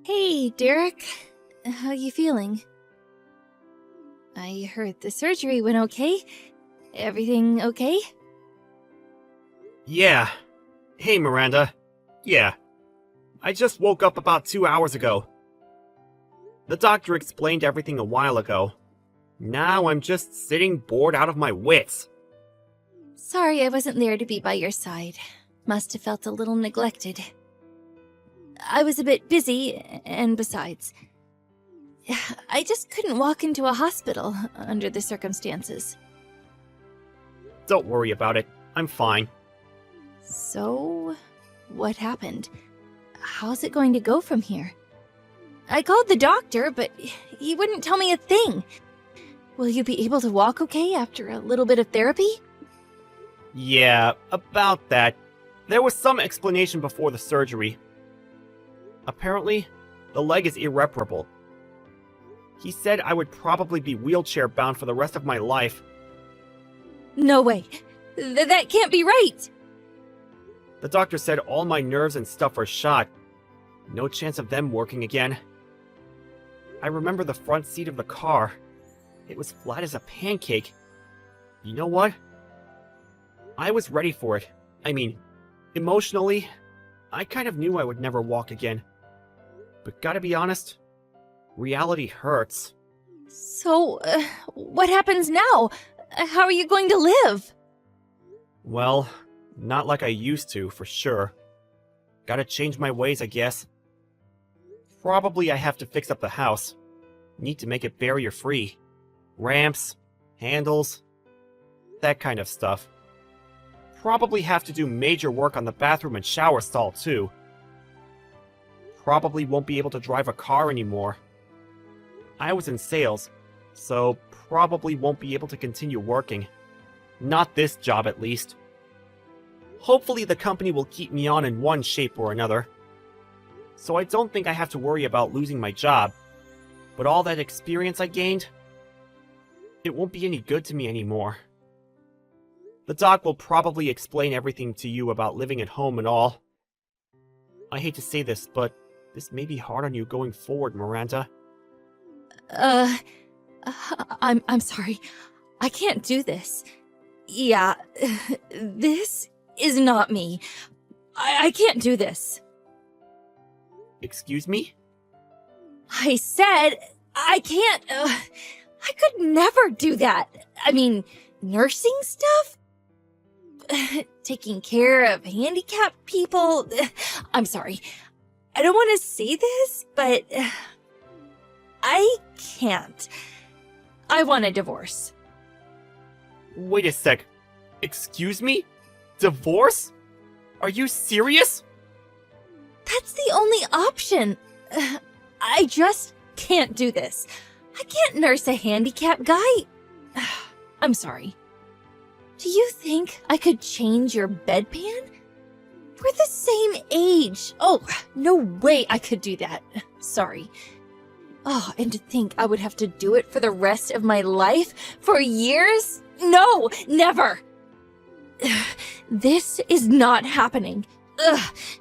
Hey, Derek. How you feeling? I heard the surgery went okay. Everything okay? Yeah. Hey, Miranda. Yeah. I just woke up about 2 hours ago. The doctor explained everything a while ago. Now I'm just sitting bored out of my wits. Sorry I wasn't there to be by your side. Must have felt a little neglected. I was a bit busy, and besides, I just couldn't walk into a hospital under the circumstances. Don't worry about it. I'm fine. So, what happened? How's it going to go from here? I called the doctor, but he wouldn't tell me a thing. Will you be able to walk okay after a little bit of therapy? Yeah, about that. There was some explanation before the surgery. Apparently, the leg is irreparable. He said I would probably be wheelchair-bound for the rest of my life. No way. That can't be right. The doctor said all my nerves and stuff are shot. No chance of them working again. I remember the front seat of the car. It was flat as a pancake. You know what? I was ready for it. I mean, emotionally, I kind of knew I would never walk again. But gotta be honest, reality hurts. So, what happens now? How are you going to live? Well, not like I used to, for sure. Gotta change my ways, I guess. Probably I have to fix up the house. Need to make it barrier-free. Ramps, handles, that kind of stuff. Probably have to do major work on the bathroom and shower stall, too. Probably won't be able to drive a car anymore. I was in sales, so probably won't be able to continue working. Not this job, at least. Hopefully the company will keep me on in one shape or another. So I don't think I have to worry about losing my job. But all that experience I gained, it won't be any good to me anymore. The doc will probably explain everything to you about living at home and all. I hate to say this, but this may be hard on you going forward, Miranda. I'm sorry. I can't do this. Yeah, this is not me. I can't do this. Excuse me? I said I can't. I could never do that. I mean, nursing stuff? Taking care of handicapped people? I'm sorry. I don't want to say this, but I can't. I want a divorce. Wait a sec. Excuse me? Divorce? Are you serious? That's the only option. I just can't do this. I can't nurse a handicapped guy. I'm sorry. Do you think I could change your bedpan? We're the same age. Oh, no way I could do that. Sorry. Oh, and to think I would have to do it for the rest of my life? For years? No, never. This is not happening.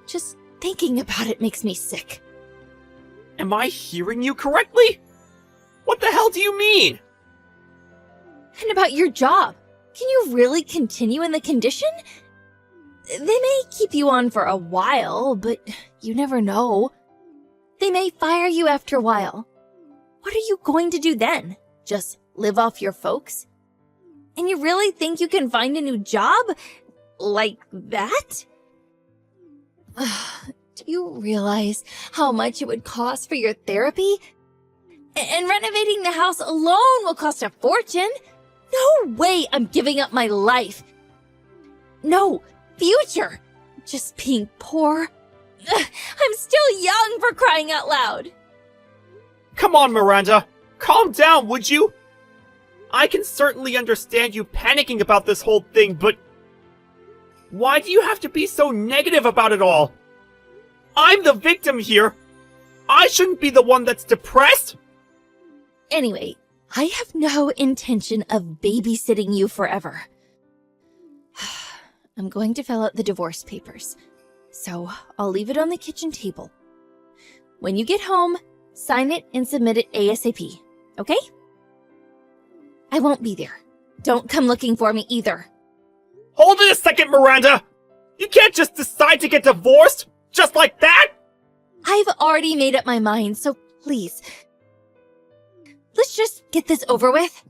Just thinking about it makes me sick. Am I hearing you correctly? What the hell do you mean? And about your job. Can you really continue in the condition? They may keep you on for a while, but you never know. They may fire you after a while. What are you going to do then? Just live off your folks? And you really think you can find a new job? Like that? Do you realize how much it would cost for your therapy? And renovating the house alone will cost a fortune. No way I'm giving up my life. No, future. Just being poor. I'm still young, for crying out loud. Come on, Miranda. Calm down, would you? I can certainly understand you panicking about this whole thing, but why do you have to be so negative about it all? I'm the victim here. I shouldn't be the one that's depressed. Anyway, I have no intention of babysitting you forever. I'm going to fill out the divorce papers, so I'll leave it on the kitchen table. When you get home, sign it and submit it ASAP, okay? I won't be there. Don't come looking for me either. Hold it a second, Miranda! You can't just decide to get divorced just like that! I've already made up my mind, so please, let's just get this over with.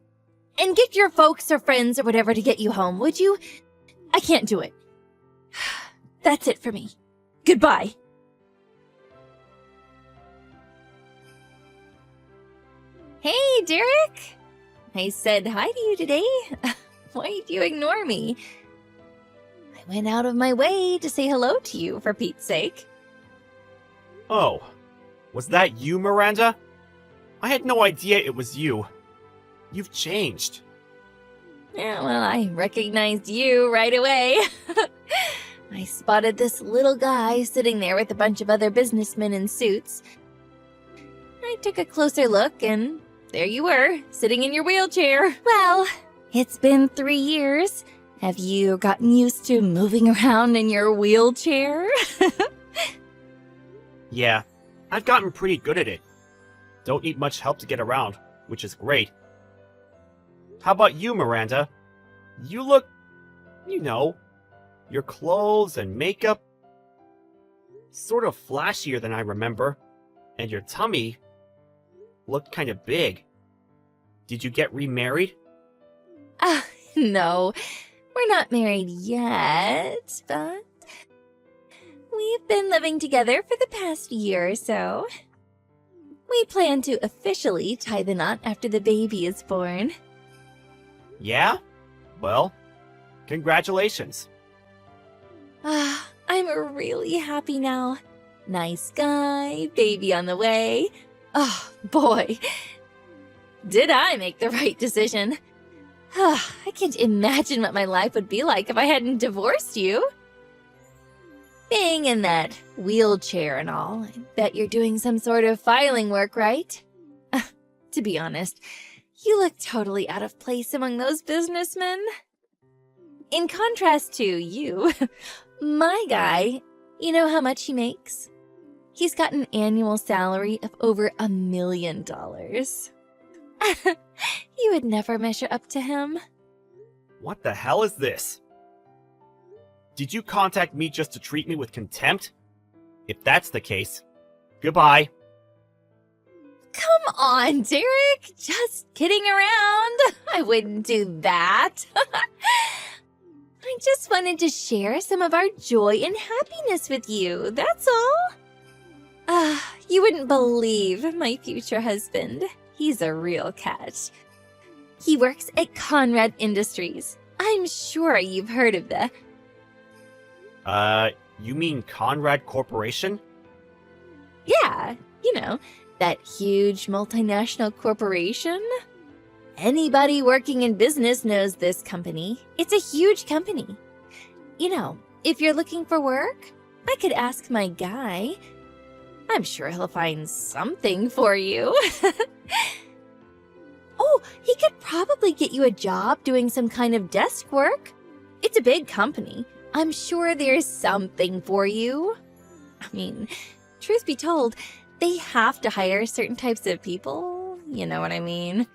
And get your folks or friends or whatever to get you home, would you? I can't do it. That's it for me. Goodbye. Hey, Derek. I said hi to you today. Why did you ignore me? I went out of my way to say hello to you, for Pete's sake. Oh, was that you, Miranda? I had no idea it was you. You've changed. Yeah, well, I recognized you right away. I spotted this little guy sitting there with a bunch of other businessmen in suits. I took a closer look, and there you were, sitting in your wheelchair. Well, it's been 3 years. Have you gotten used to moving around in your wheelchair? Yeah, I've gotten pretty good at it. Don't need much help to get around, which is great. How about you, Miranda? You look, your clothes and makeup, sort of flashier than I remember, and your tummy looked kind of big. Did you get remarried? No, we're not married yet, but we've been living together for the past year or so. We plan to officially tie the knot after the baby is born. Yeah? Well, congratulations. I'm really happy now. Nice guy, baby on the way. Oh, boy. Did I make the right decision? I can't imagine what my life would be like if I hadn't divorced you. Being in that wheelchair and all, I bet you're doing some sort of filing work, right? To be honest, you look totally out of place among those businessmen. In contrast to you, my guy, you know how much he makes? He's got an annual salary of over $1 million. You would never measure up to him. What the hell is this? Did you contact me just to treat me with contempt? If that's the case, goodbye. Come on, Derek. Just kidding around. I wouldn't do that. I just wanted to share some of our joy and happiness with you, that's all. You wouldn't believe my future husband. He's a real catch. He works at Conrad Industries. I'm sure you've heard of the... You mean Conrad Corporation? Yeah, that huge multinational corporation. Anybody working in business knows this company. It's a huge company. If you're looking for work, I could ask my guy. I'm sure he'll find something for you. Oh, he could probably get you a job doing some kind of desk work. It's a big company. I'm sure there's something for you. I mean, truth be told, they have to hire certain types of people. You know what I mean?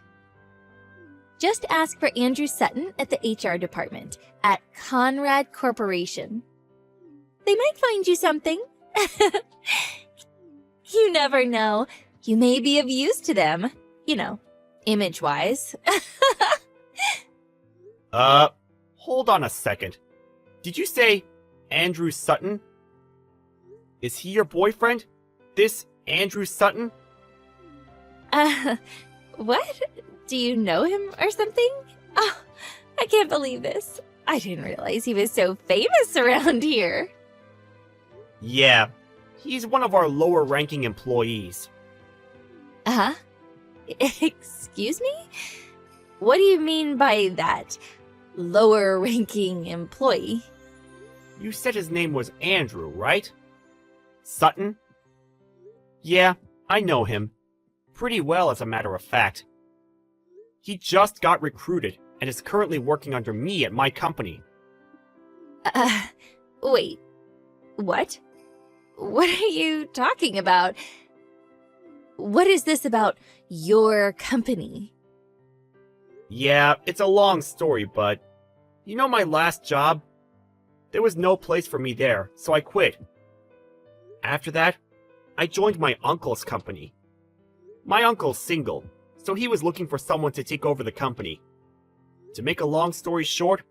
Just ask for Andrew Sutton at the HR department at Conrad Corporation. They might find you something. You never know. You may be of use to them. Image-wise. Hold on a second. Did you say Andrew Sutton? Is he your boyfriend? This Andrew Sutton? What? Do you know him or something? Oh, I can't believe this. I didn't realize he was so famous around here. Yeah, he's one of our lower-ranking employees. Excuse me? What do you mean by that? Lower-ranking employee? You said his name was Andrew, right? Sutton? Yeah, I know him. Pretty well, as a matter of fact. He just got recruited and is currently working under me at my company. Wait. What? What are you talking about? What is this about your company? Yeah, it's a long story, but you know my last job? There was no place for me there, so I quit. After that, I joined my uncle's company. My uncle's single, so he was looking for someone to take over the company. To make a long story short,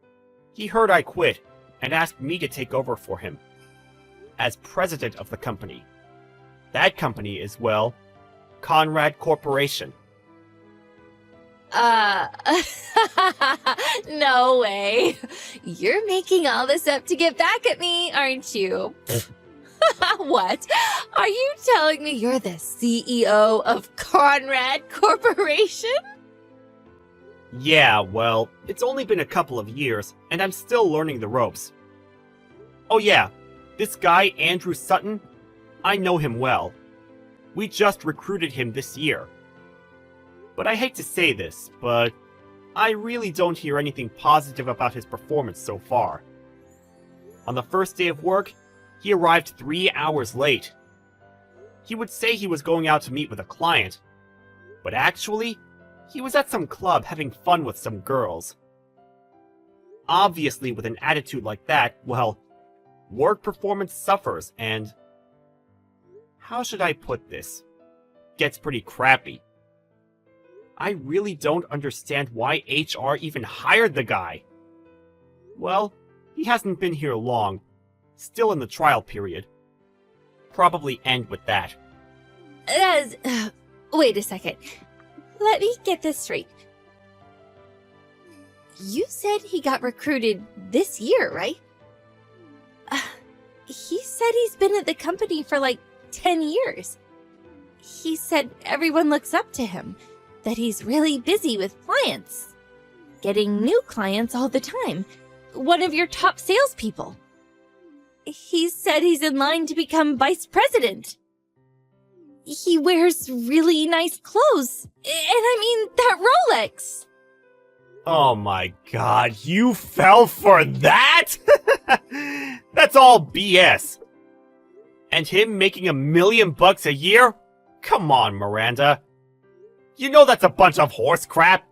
he heard I quit and asked me to take over for him as president of the company. That company is, well, Conrad Corporation. No way. You're making all this up to get back at me, aren't you? What? Are you telling me you're the CEO of Conrad Corporation? Yeah, well, it's only been a couple of years, and I'm still learning the ropes. Oh yeah, this guy, Andrew Sutton, I know him well. We just recruited him this year. But I hate to say this, but I really don't hear anything positive about his performance so far. On the first day of work, he arrived 3 hours late. He would say he was going out to meet with a client, but actually, he was at some club having fun with some girls. Obviously, with an attitude like that, well, work performance suffers and... how should I put this? Gets pretty crappy. I really don't understand why HR even hired the guy. Well, he hasn't been here long. Still in the trial period. Probably end with that. Wait a second. Let me get this straight. You said he got recruited this year, right? He said he's been at the company for like 10 years. He said everyone looks up to him, that he's really busy with clients. Getting new clients all the time. One of your top salespeople. He said he's in line to become vice president. He wears really nice clothes. And I mean, that Rolex. Oh my god, you fell for that?! That's all BS. And him making $1 million a year? Come on, Miranda. You know that's a bunch of horse crap.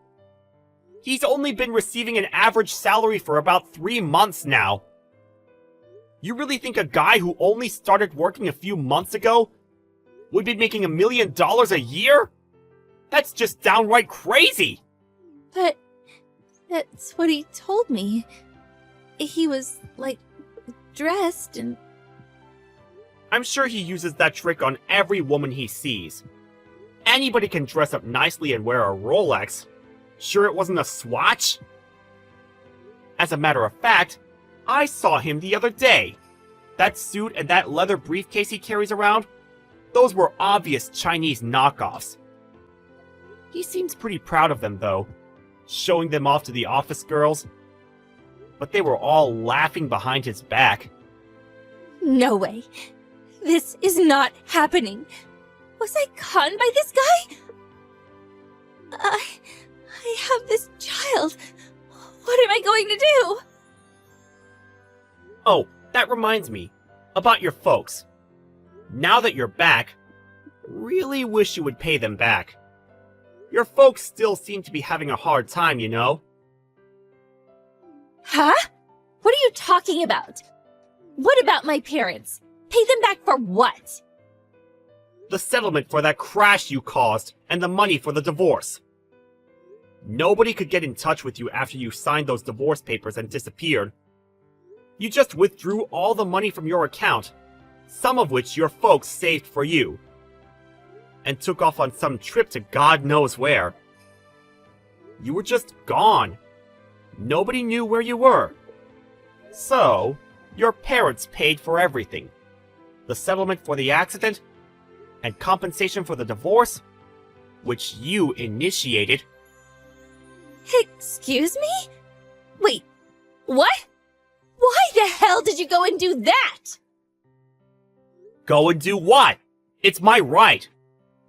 He's only been receiving an average salary for about 3 months now. You really think a guy who only started working a few months ago would be making $1 million a year? That's just downright crazy! But that's what he told me. He was, like, dressed and... I'm sure he uses that trick on every woman he sees. Anybody can dress up nicely and wear a Rolex. Sure it wasn't a Swatch? As a matter of fact, I saw him the other day. That suit and that leather briefcase he carries around, those were obvious Chinese knockoffs. He seems pretty proud of them, though, showing them off to the office girls. But they were all laughing behind his back. No way. This is not happening. Was I conned by this guy? I have this child. What am I going to do? Oh, that reminds me. About your folks. Now that you're back, really wish you would pay them back. Your folks still seem to be having a hard time, you know? Huh? What are you talking about? What about my parents? Pay them back for what? The settlement for that crash you caused, and the money for the divorce. Nobody could get in touch with you after you signed those divorce papers and disappeared. You just withdrew all the money from your account, some of which your folks saved for you, and took off on some trip to God knows where. You were just gone. Nobody knew where you were. So, your parents paid for everything. The settlement for the accident, and compensation for the divorce, which you initiated. Excuse me? Wait, what? Why the hell did you go and do that? Go and do what? It's my right.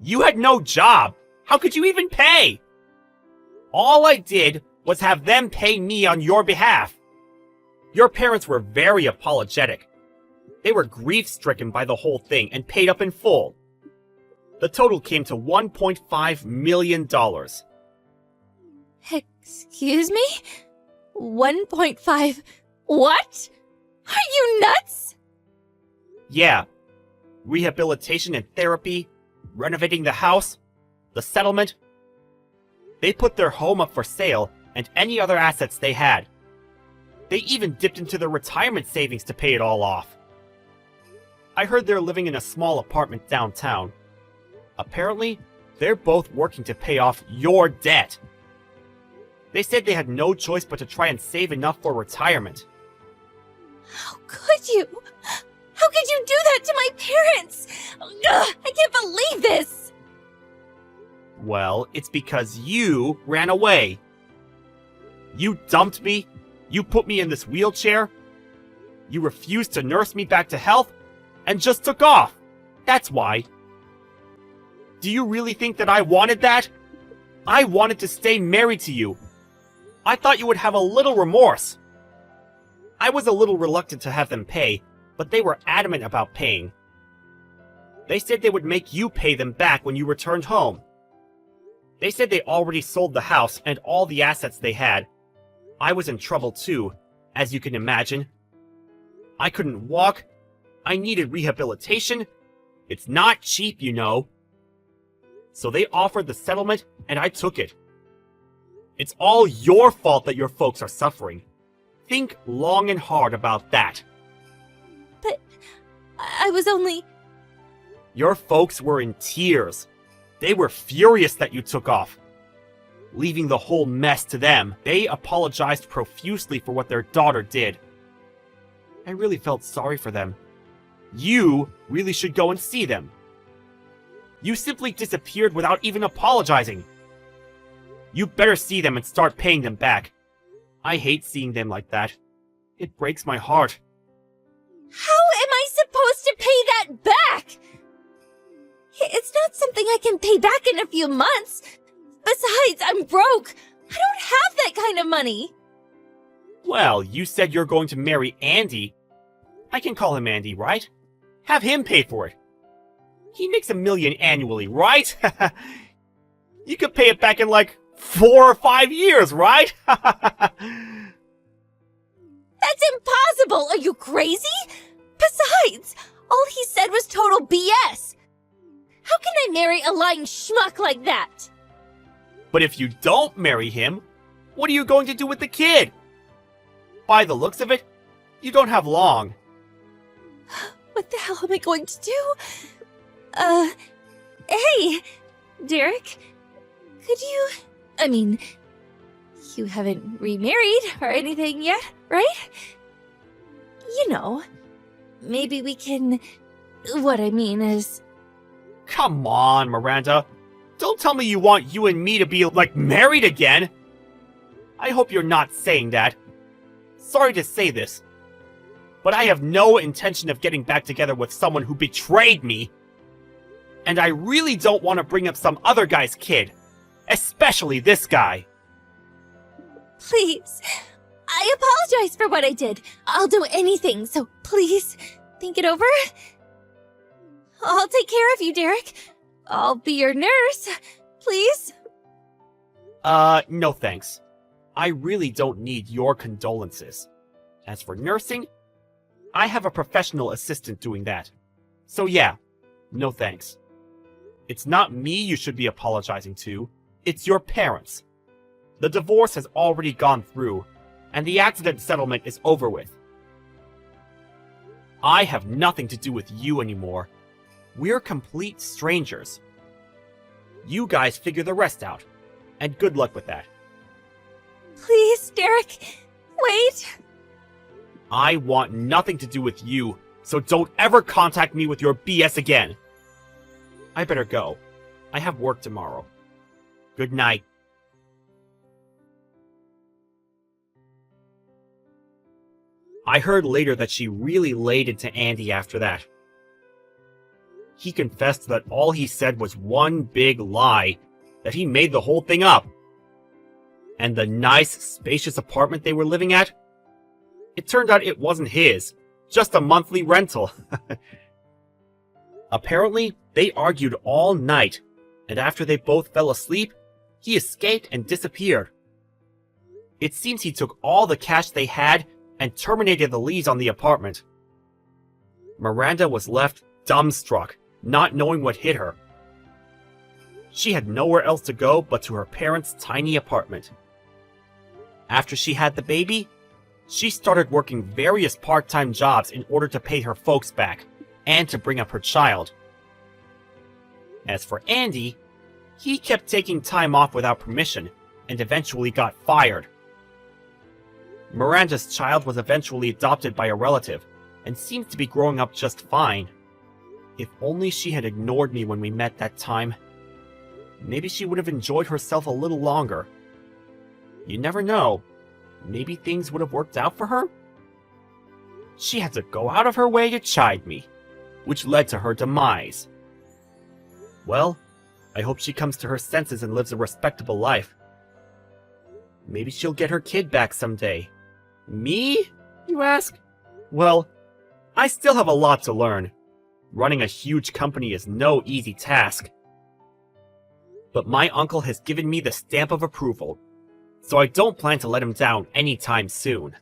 You had no job. How could you even pay? All I did was have them pay me on your behalf. Your parents were very apologetic. They were grief-stricken by the whole thing and paid up in full. The total came to $1.5 million. Excuse me? 1.5. What? Are you nuts? Yeah. Rehabilitation and therapy, renovating the house, the settlement. They put their home up for sale and any other assets they had. They even dipped into their retirement savings to pay it all off. I heard they're living in a small apartment downtown. Apparently, they're both working to pay off your debt. They said they had no choice but to try and save enough for retirement. How could you? How could you do that to my parents? Ugh, I can't believe this! Well, it's because you ran away. You dumped me, you put me in this wheelchair, you refused to nurse me back to health, and just took off. That's why. Do you really think that I wanted that? I wanted to stay married to you. I thought you would have a little remorse. I was a little reluctant to have them pay, but they were adamant about paying. They said they would make you pay them back when you returned home. They said they already sold the house and all the assets they had. I was in trouble too, as you can imagine. I couldn't walk. I needed rehabilitation. It's not cheap, you know. So they offered the settlement, and I took it. It's all your fault that your folks are suffering. Think long and hard about that. But I was only... Your folks were in tears. They were furious that you took off. Leaving the whole mess to them, they apologized profusely for what their daughter did. I really felt sorry for them. You really should go and see them. You simply disappeared without even apologizing. You better see them and start paying them back. I hate seeing them like that. It breaks my heart. How am I supposed to pay that back? It's not something I can pay back in a few months. Besides, I'm broke. I don't have that kind of money. Well, you said you're going to marry Andy. I can call him Andy, right? Have him pay for it. He makes $1 million annually, right? You could pay it back in like 4 or 5 years, right? That's impossible! Are you crazy? Besides, all he said was total BS. How can I marry a lying schmuck like that? But if you don't marry him, what are you going to do with the kid? By the looks of it, you don't have long. What the hell am I going to do? Hey, Derek, could you... I mean, you haven't remarried or anything yet, right? You know, maybe we can... What I mean is... Come on, Miranda. Don't tell me you want you and me to be, like, married again. I hope you're not saying that. Sorry to say this, but I have no intention of getting back together with someone who betrayed me. And I really don't want to bring up some other guy's kid. Especially this guy. Please, I apologize for what I did. I'll do anything, so please, think it over. I'll take care of you, Derek. I'll be your nurse. Please? No thanks. I really don't need your condolences. As for nursing, I have a professional assistant doing that. So yeah, no thanks. It's not me you should be apologizing to, it's your parents. The divorce has already gone through, and the accident settlement is over with. I have nothing to do with you anymore. We're complete strangers. You guys figure the rest out, and good luck with that. Please, Derek, wait. I want nothing to do with you, so don't ever contact me with your BS again. I better go. I have work tomorrow. Good night. I heard later that she really laid into Andy after that. He confessed that all he said was one big lie, that he made the whole thing up. And the nice, spacious apartment they were living at? It turned out it wasn't his, just a monthly rental. Apparently, they argued all night, and after they both fell asleep, he escaped and disappeared. It seems he took all the cash they had and terminated the lease on the apartment. Miranda was left dumbstruck, not knowing what hit her. She had nowhere else to go but to her parents' tiny apartment. After she had the baby, she started working various part-time jobs in order to pay her folks back and to bring up her child. As for Andy, he kept taking time off without permission and eventually got fired. Miranda's child was eventually adopted by a relative and seems to be growing up just fine. If only she had ignored me when we met that time. Maybe she would have enjoyed herself a little longer. You never know. Maybe things would have worked out for her? She had to go out of her way to chide me, which led to her demise. Well, I hope she comes to her senses and lives a respectable life. Maybe she'll get her kid back someday. Me, you ask? Well, I still have a lot to learn. Running a huge company is no easy task. But my uncle has given me the stamp of approval, so I don't plan to let him down anytime soon.